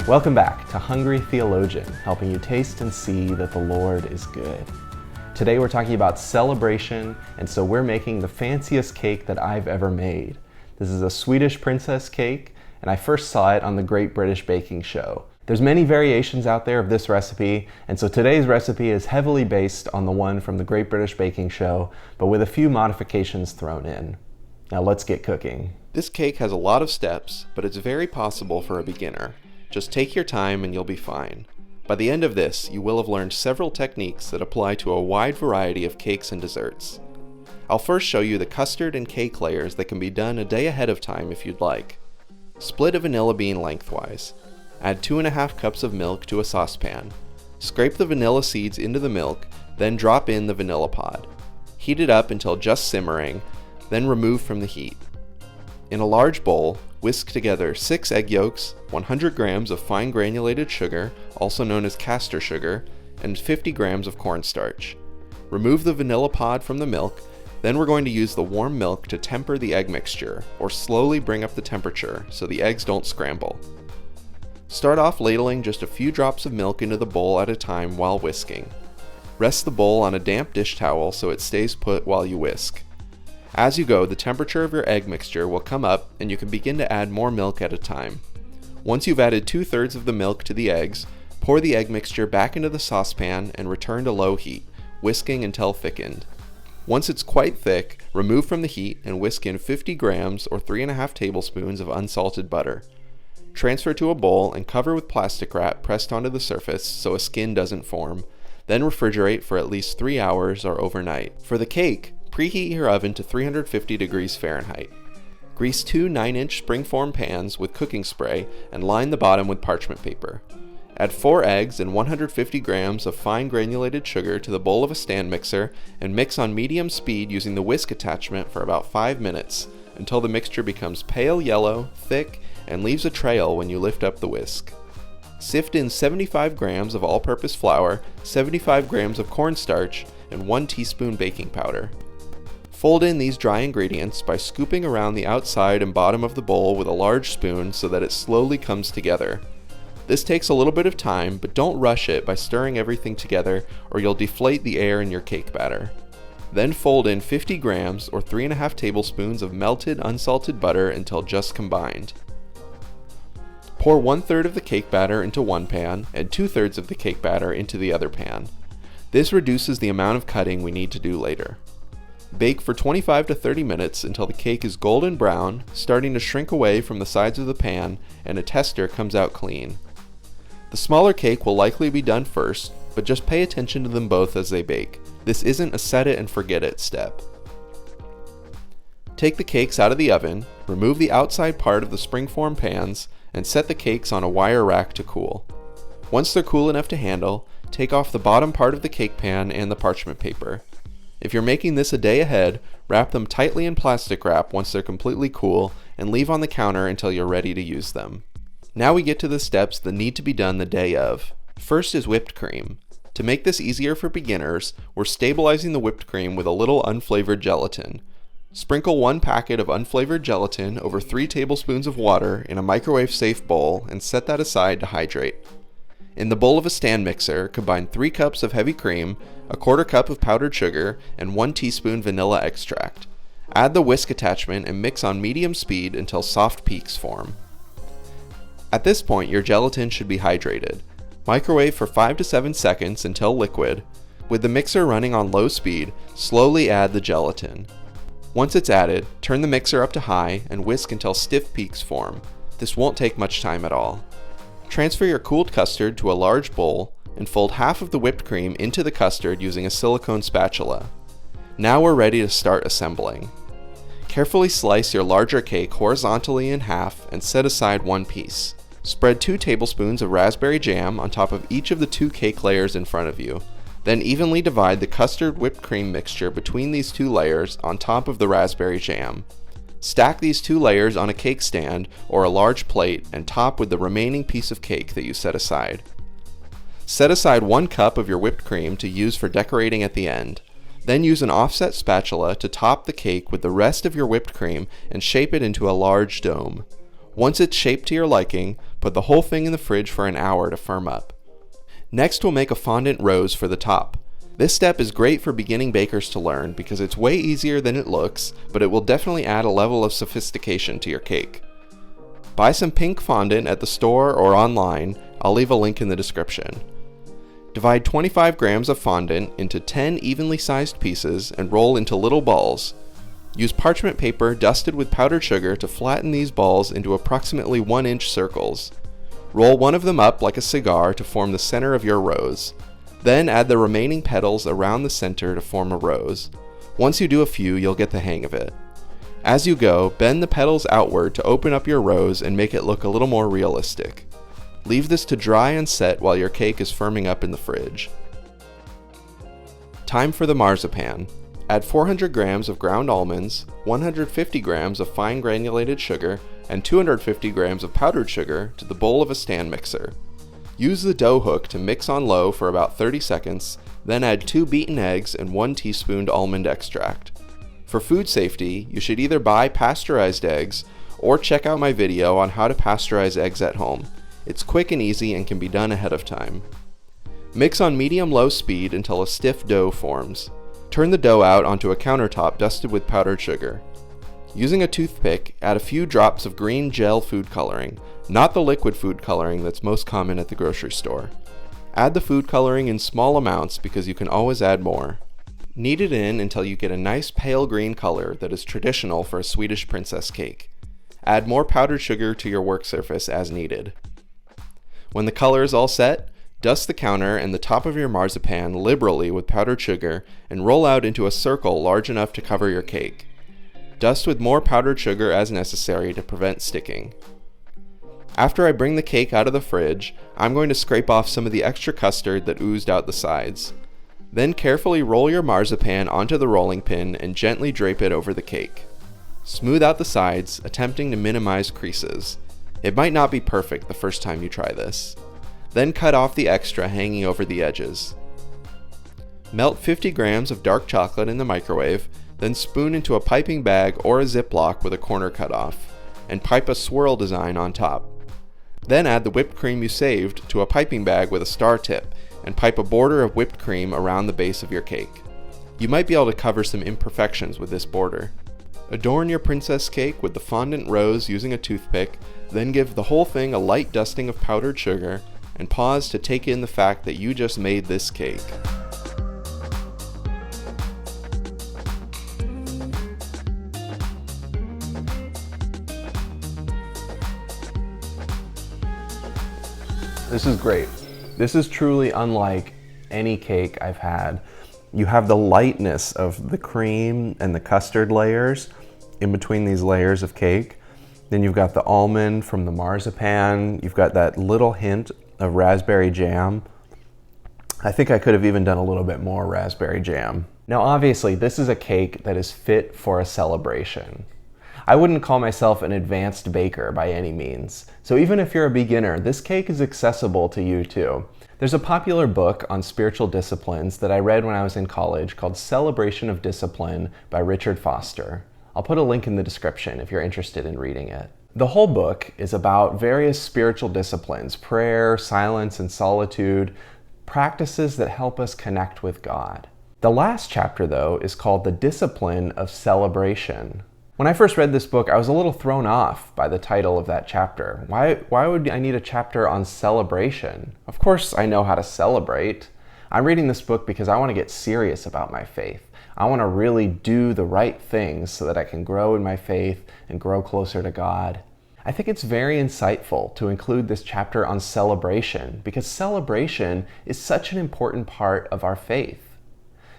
Welcome back to Hungry Theologian, helping you taste and see that the Lord is good. Today we're talking about celebration, and so we're making the fanciest cake that I've ever made. This is a Swedish Princess Cake, and I first saw it on the Great British Baking Show. There's many variations out there of this recipe, and so today's recipe is heavily based on the one from the Great British Baking Show, but with a few modifications thrown in. Now let's get cooking. This cake has a lot of steps, but it's very possible for a beginner. Just take your time and you'll be fine. By the end of this, you will have learned several techniques that apply to a wide variety of cakes and desserts. I'll first show you the custard and cake layers that can be done a day ahead of time if you'd like. Split a vanilla bean lengthwise. Add 2.5 cups of milk to a saucepan. Scrape the vanilla seeds into the milk, then drop in the vanilla pod. Heat it up until just simmering, then remove from the heat. In a large bowl, whisk together 6 egg yolks, 100 grams of fine granulated sugar, also known as castor sugar, and 50 grams of cornstarch. Remove the vanilla pod from the milk, then we're going to use the warm milk to temper the egg mixture, or slowly bring up the temperature so the eggs don't scramble. Start off ladling just a few drops of milk into the bowl at a time while whisking. Rest the bowl on a damp dish towel so it stays put while you whisk. As you go, the temperature of your egg mixture will come up and you can begin to add more milk at a time. Once you've added 2/3 of the milk to the eggs, pour the egg mixture back into the saucepan and return to low heat, whisking until thickened. Once it's quite thick, remove from the heat and whisk in 50 grams or 3.5 tablespoons of unsalted butter. Transfer to a bowl and cover with plastic wrap pressed onto the surface so a skin doesn't form. Then refrigerate for at least 3 hours or overnight. For the cake, preheat your oven to 350 degrees Fahrenheit. Grease 2 9-inch springform pans with cooking spray and line the bottom with parchment paper. Add 4 eggs and 150 grams of fine granulated sugar to the bowl of a stand mixer and mix on medium speed using the whisk attachment for about 5 minutes until the mixture becomes pale yellow, thick, and leaves a trail when you lift up the whisk. Sift in 75 grams of all-purpose flour, 75 grams of cornstarch, and 1 teaspoon baking powder. Fold in these dry ingredients by scooping around the outside and bottom of the bowl with a large spoon so that it slowly comes together. This takes a little bit of time, but don't rush it by stirring everything together or you'll deflate the air in your cake batter. Then fold in 50 grams or 3.5 tablespoons of melted unsalted butter until just combined. Pour 1/3 of the cake batter into one pan and 2/3 of the cake batter into the other pan. This reduces the amount of cutting we need to do later. Bake for 25 to 30 minutes until the cake is golden brown, starting to shrink away from the sides of the pan, and a tester comes out clean. The smaller cake will likely be done first, but just pay attention to them both as they bake. This isn't a set it and forget it step. Take the cakes out of the oven, remove the outside part of the springform pans, and set the cakes on a wire rack to cool. Once they're cool enough to handle, take off the bottom part of the cake pan and the parchment paper. If you're making this a day ahead, wrap them tightly in plastic wrap once they're completely cool and leave on the counter until you're ready to use them. Now we get to the steps that need to be done the day of. First is whipped cream. To make this easier for beginners, we're stabilizing the whipped cream with a little unflavored gelatin. Sprinkle 1 packet of unflavored gelatin over 3 tablespoons of water in a microwave-safe bowl and set that aside to hydrate. In the bowl of a stand mixer, combine 3 cups of heavy cream, a 1/4 cup of powdered sugar, and 1 teaspoon vanilla extract. Add the whisk attachment and mix on medium speed until soft peaks form. At this point, your gelatin should be hydrated. Microwave for 5 to 7 seconds until liquid. With the mixer running on low speed, slowly add the gelatin. Once it's added, turn the mixer up to high and whisk until stiff peaks form. This won't take much time at all. Transfer your cooled custard to a large bowl and fold half of the whipped cream into the custard using a silicone spatula. Now we're ready to start assembling. Carefully slice your larger cake horizontally in half and set aside 1 piece. Spread 2 tablespoons of raspberry jam on top of each of the 2 cake layers in front of you. Then evenly divide the custard whipped cream mixture between these 2 layers on top of the raspberry jam. Stack these 2 layers on a cake stand or a large plate and top with the remaining piece of cake that you set aside. Set aside 1 cup of your whipped cream to use for decorating at the end. Then use an offset spatula to top the cake with the rest of your whipped cream and shape it into a large dome. Once it's shaped to your liking, put the whole thing in the fridge for an hour to firm up. Next, we'll make a fondant rose for the top. This step is great for beginning bakers to learn because it's way easier than it looks, but it will definitely add a level of sophistication to your cake. Buy some pink fondant at the store or online. I'll leave a link in the description. Divide 25 grams of fondant into 10 evenly sized pieces and roll into little balls. Use parchment paper dusted with powdered sugar to flatten these balls into approximately 1-inch circles. Roll one of them up like a cigar to form the center of your rose. Then add the remaining petals around the center to form a rose. Once you do a few, you'll get the hang of it. As you go, bend the petals outward to open up your rose and make it look a little more realistic. Leave this to dry and set while your cake is firming up in the fridge. Time for the marzipan. Add 400 grams of ground almonds, 150 grams of fine granulated sugar, and 250 grams of powdered sugar to the bowl of a stand mixer. Use the dough hook to mix on low for about 30 seconds, then add 2 beaten eggs and 1 teaspoon almond extract. For food safety, you should either buy pasteurized eggs or check out my video on how to pasteurize eggs at home. It's quick and easy and can be done ahead of time. Mix on medium-low speed until a stiff dough forms. Turn the dough out onto a countertop dusted with powdered sugar. Using a toothpick, add a few drops of green gel food coloring, not the liquid food coloring that's most common at the grocery store. Add the food coloring in small amounts because you can always add more. Knead it in until you get a nice pale green color that is traditional for a Swedish Princess cake. Add more powdered sugar to your work surface as needed. When the color is all set, dust the counter and the top of your marzipan liberally with powdered sugar and roll out into a circle large enough to cover your cake. Dust with more powdered sugar as necessary to prevent sticking. After I bring the cake out of the fridge, I'm going to scrape off some of the extra custard that oozed out the sides. Then carefully roll your marzipan onto the rolling pin and gently drape it over the cake. Smooth out the sides, attempting to minimize creases. It might not be perfect the first time you try this. Then cut off the extra hanging over the edges. Melt 50 grams of dark chocolate in the microwave, then spoon into a piping bag or a Ziploc with a corner cut off, and pipe a swirl design on top. Then add the whipped cream you saved to a piping bag with a star tip, and pipe a border of whipped cream around the base of your cake. You might be able to cover some imperfections with this border. Adorn your princess cake with the fondant rose using a toothpick, then give the whole thing a light dusting of powdered sugar, and pause to take in the fact that you just made this cake. This is great. This is truly unlike any cake I've had. You have the lightness of the cream and the custard layers in between these layers of cake. Then you've got the almond from the marzipan. You've got that little hint of raspberry jam. I think I could have even done a little bit more raspberry jam. Now obviously this is a cake that is fit for a celebration. I wouldn't call myself an advanced baker by any means, so even if you're a beginner, this cake is accessible to you too. There's a popular book on spiritual disciplines that I read when I was in college called Celebration of Discipline by Richard Foster. I'll put a link in the description if you're interested in reading it. The whole book is about various spiritual disciplines, prayer, silence, and solitude, practices that help us connect with God. The last chapter, though, is called The Discipline of Celebration. When I first read this book, I was a little thrown off by the title of that chapter. Why would I need a chapter on celebration? Of course I know how to celebrate. I'm reading this book because I want to get serious about my faith. I want to really do the right things so that I can grow in my faith and grow closer to God. I think it's very insightful to include this chapter on celebration because celebration is such an important part of our faith.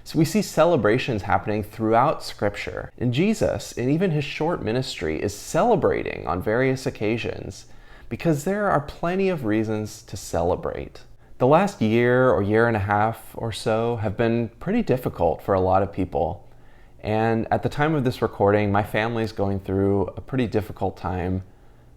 So we see celebrations happening throughout Scripture. And Jesus, in even his short ministry, is celebrating on various occasions because there are plenty of reasons to celebrate. The last year or year and a half or so have been pretty difficult for a lot of people. And at the time of this recording, my family's going through a pretty difficult time.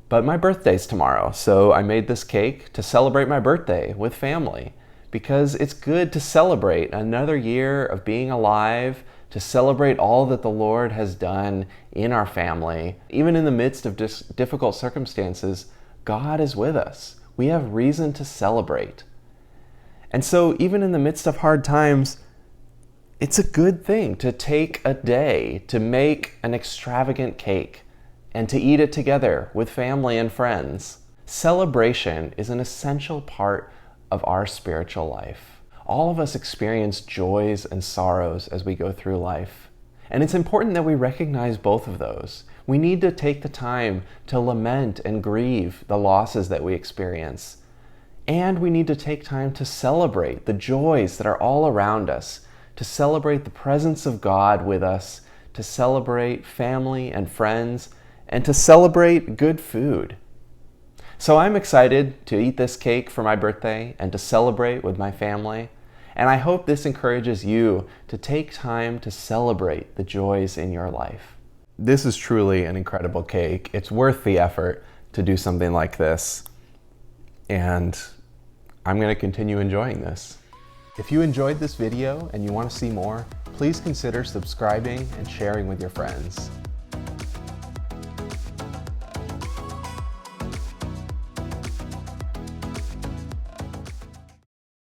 But my birthday's tomorrow, so I made this cake to celebrate my birthday with family. Because it's good to celebrate another year of being alive, to celebrate all that the Lord has done in our family. Even in the midst of difficult circumstances, God is with us. We have reason to celebrate. And so even in the midst of hard times, it's a good thing to take a day to make an extravagant cake and to eat it together with family and friends. Celebration is an essential part of our spiritual life. All of us experience joys and sorrows as we go through life. And it's important that we recognize both of those. We need to take the time to lament and grieve the losses that we experience. And we need to take time to celebrate the joys that are all around us, to celebrate the presence of God with us, to celebrate family and friends, and to celebrate good food. So I'm excited to eat this cake for my birthday and to celebrate with my family. And I hope this encourages you to take time to celebrate the joys in your life. This is truly an incredible cake. It's worth the effort to do something like this. And I'm going to continue enjoying this. If you enjoyed this video and you want to see more, please consider subscribing and sharing with your friends.